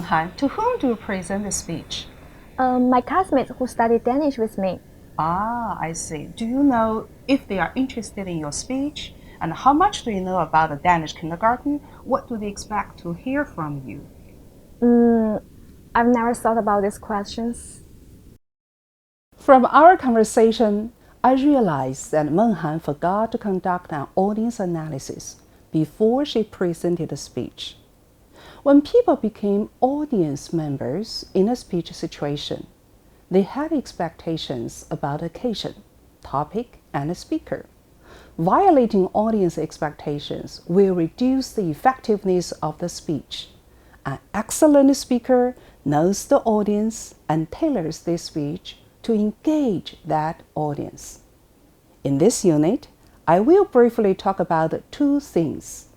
Han, to whom do you present the speech? My classmates who study Danish with me. Ah, I see. Do you know if they are interested in your speech? And how much do you know about the Danish kindergarten? What do they expect to hear from you? I've never thought about these questions. From our conversation, I realized that Menghan forgot to conduct an audience analysis before she presented the speech. When people became audience members in a speech situation, they had expectations about occasion, topic, and the speaker. Violating audience expectations will reduce the effectiveness of the speech. An excellent speaker knows the audience and tailors their speech to engage that audience. In this unit, I will briefly talk about two things.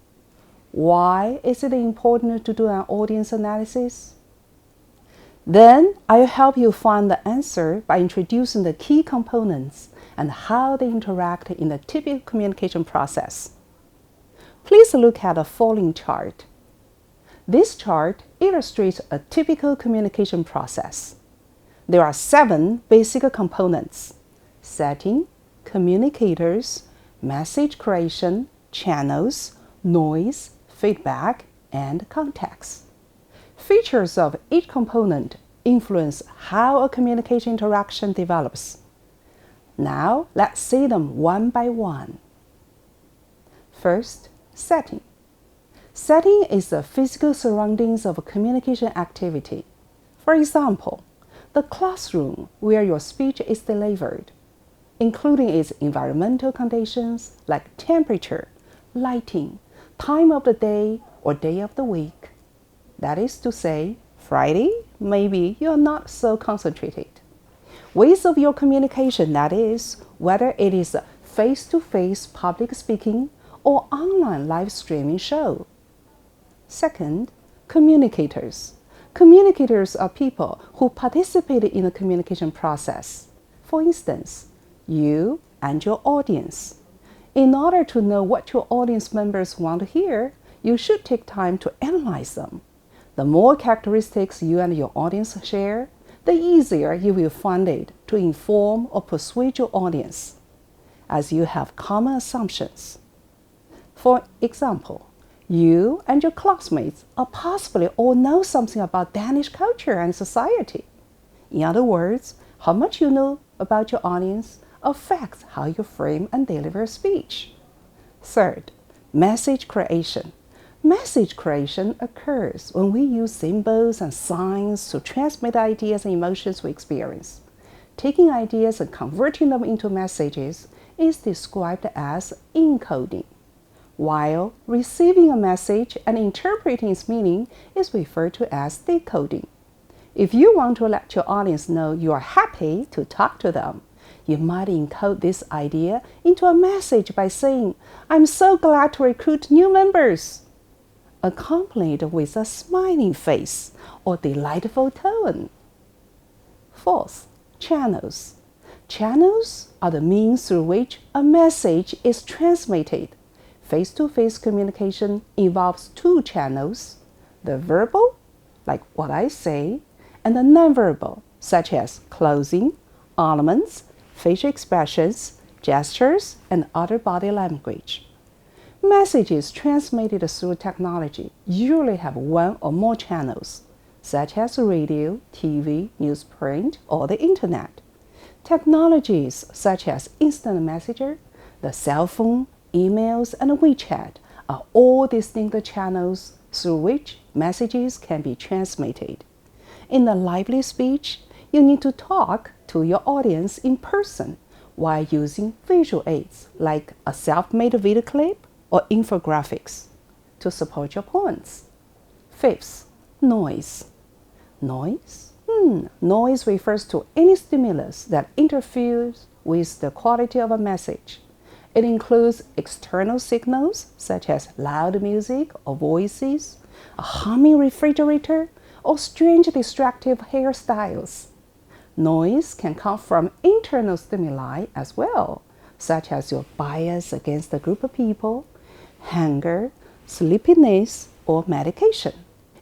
Why is it important to do an audience analysis? Then I'll help you find the answer by introducing the key components and how they interact in the typical communication process. Please look at the following chart. This chart illustrates a typical communication process. There are 7 basic components: setting, communicators, message creation, channels, noise, feedback, and context. Features of each component influence how a communication interaction develops. Now, let's see them one by one. First, setting. Setting is the physical surroundings of a communication activity. For example, the classroom where your speech is delivered, including its environmental conditions like temperature, lighting, time of the day, or day of the week. That is to say, Friday, maybe you're not so concentrated. Ways of your communication, that is, whether it is a face-to-face public speaking or online live streaming show. Second, communicators. Communicators are people who participate in the communication process. For instance, you and your audience. In order to know what your audience members want to hear, you should take time to analyze them. The more characteristics you and your audience share, the easier you will find it to inform or persuade your audience, as you have common assumptions. For example, you and your classmates are possibly all know something about Danish culture and society. In other words, how much you know about your audience affects how you frame and deliver a speech. Third, message creation. Message creation occurs when we use symbols and signs to transmit ideas and emotions we experience. Taking ideas and converting them into messages is described as encoding, while receiving a message and interpreting its meaning is referred to as decoding. If you want to let your audience know you are happy to talk to them, you might encode this idea into a message by saying, "I'm so glad to recruit new members," accompanied with a smiling face or delightful tone. Fourth, channels. Channels are the means through which a message is transmitted. Face-to-face communication involves 2 channels, the verbal, like what I say, and the nonverbal, such as clothing, ornaments, facial expressions, gestures, and other body language. Messages transmitted through technology usually have 1 or more channels, such as radio, TV, newsprint, or the internet. Technologies such as instant messenger, the cell phone, emails, and WeChat are all distinct channels through which messages can be transmitted. In a lively speech, you need to talk to your audience in person while using visual aids like a self-made video clip or infographics to support your points. Fifth, noise. Noise? Noise refers to any stimulus that interferes with the quality of a message. It includes external signals such as loud music or voices, a humming refrigerator, or strange distractive hairstyles. Noise can come from internal stimuli as well, such as your bias against a group of people, hunger, sleepiness, or medication.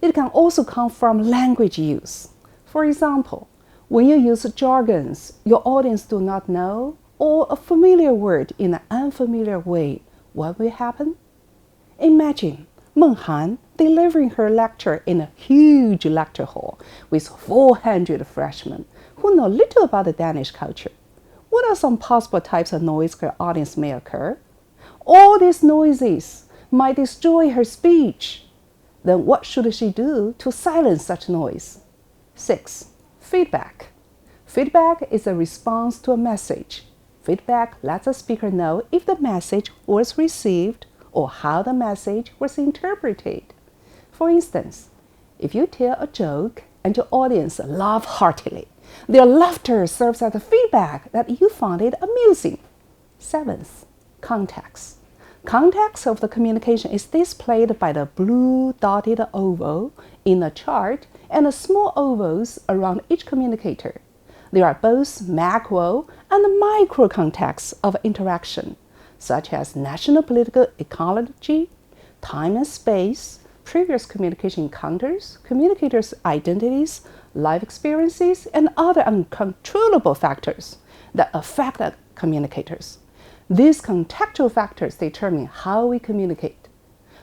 It can also come from language use. For example, when you use jargons your audience do not know or a familiar word in an unfamiliar way, what will happen? Imagine Meng Han delivering her lecture in a huge lecture hall with 400 freshmen who know little about the Danish culture. What are some possible types of noise her audience may occur? All these noises might destroy her speech. Then what should she do to silence such noise? 6. Feedback. Feedback is a response to a message. Feedback lets a speaker know if the message was received or how the message was interpreted. For instance, if you tell a joke and your audience laugh heartily, their laughter serves as a feedback that you found it amusing. 7th, context. Context of the communication is displayed by the blue dotted oval in the chart and the small ovals around each communicator. There are both macro and micro contexts of interaction, such as national political ecology, time and space, previous communication encounters, communicators' identities, life experiences, and other uncontrollable factors that affect the communicators. These contextual factors determine how we communicate.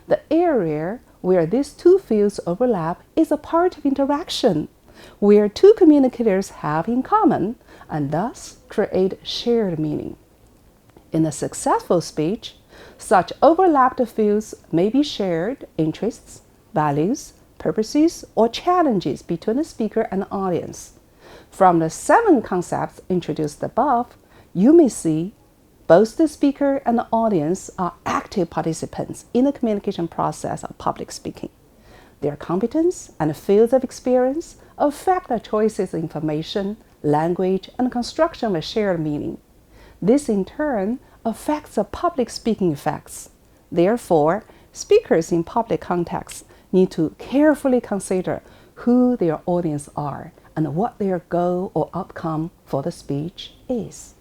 The area where these two fields overlap is a part of interaction, where two communicators have in common and thus create shared meaning. In a successful speech, such overlapped fields may be shared interests, values, purposes, or challenges between the speaker and the audience. From the 7 concepts introduced above, you may see both the speaker and the audience are active participants in the communication process of public speaking. Their competence and fields of experience affect the choices of information, language, and construction of a shared meaning. This in turn affects the public speaking effects. Therefore, speakers in public contexts need to carefully consider who their audience are and what their goal or outcome for the speech is.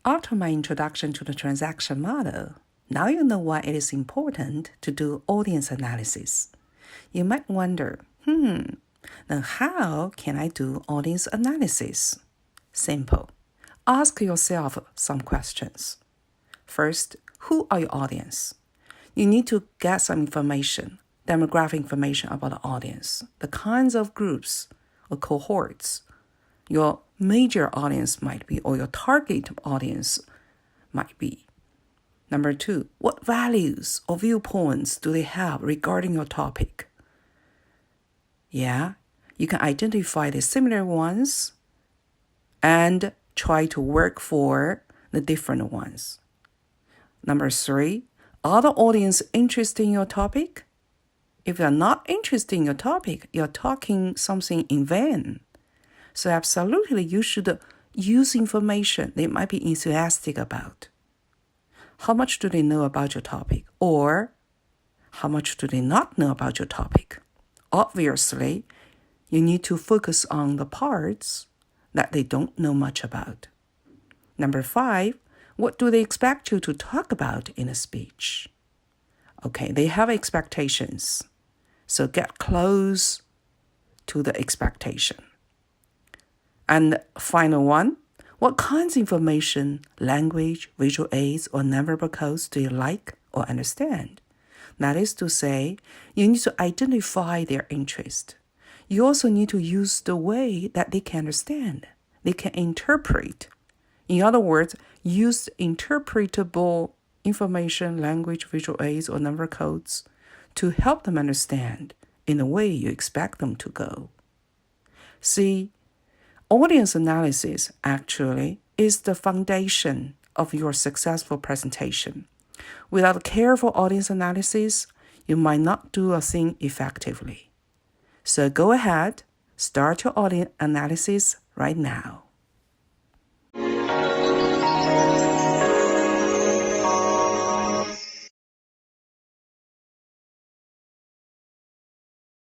After my introduction to the transaction model, now you know why it is important to do audience analysis. You might wonder, then how can I do audience analysis? Simple. Ask yourself some questions. First, who are your audience? You need to get some information, demographic information about the audience, the kinds of groups or cohorts your major audience might be or your target audience might be. Number 2, what values or viewpoints do they have regarding your topic? Yeah, you can identify the similar ones and try to work for the different ones. Number 3, are the audience interested in your topic? If they're not interested in your topic, you're talking something in vain. So absolutely, you should use information they might be enthusiastic about. How much do they know about your topic? Or how much do they not know about your topic? Obviously, you need to focus on the parts that they don't know much about. Number 5, what do they expect you to talk about in a speech? Okay, they have expectations. So get close to the expectation. And final one, what kinds of information, language, visual aids, or nonverbal codes do you like or understand? That is to say, you need to identify their interest. You also need to use the way that they can understand, they can interpret. In other words, use interpretable information, language, visual aids, or number codes to help them understand in the way you expect them to go. See, audience analysis actually is the foundation of your successful presentation. Without careful audience analysis, you might not do a thing effectively. So go ahead, start your audience analysis right now.